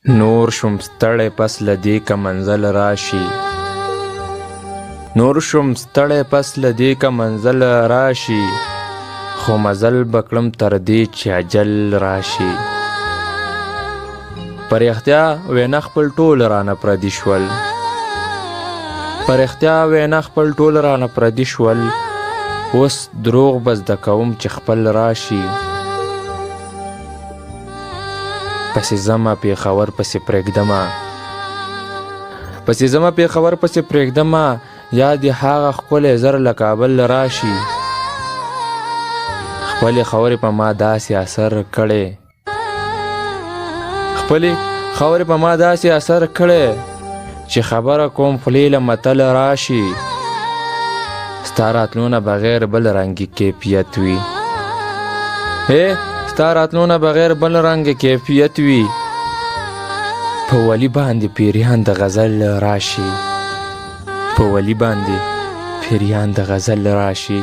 نور شم ستړی پس له دې که منزل راشي، نور شم ستړی پس له دې که منزل راشي، خو مزل به کړم تر دې چې اجل راشي. په رښتیا وینا خپل ټول رانه پردي شول، په رښتیا وینا خپل ټول رانه پردي شول، اوس دروغ به زده کوم چې خپل راشي. پسې ځمه پېښور پسې پرېږدمه، پسې ځمه پېښور پسې پرېږدمه، یا دې هغه ښکلی زر له کابل راشي. خپلې خاورې په ما داسې اثر کړی، خپلې خاورې په ما داسې اثر کړی چې خبره کوم خولې له متل راشي. ستا راتلو نه بغیر بل رنګي کیفیت وي، ستا راتلو نه بغیر بل رنګ کیفیت وي. په ولي باندې پیریان د غزل راشي، په ولي باندې پیریان د غزل راشي.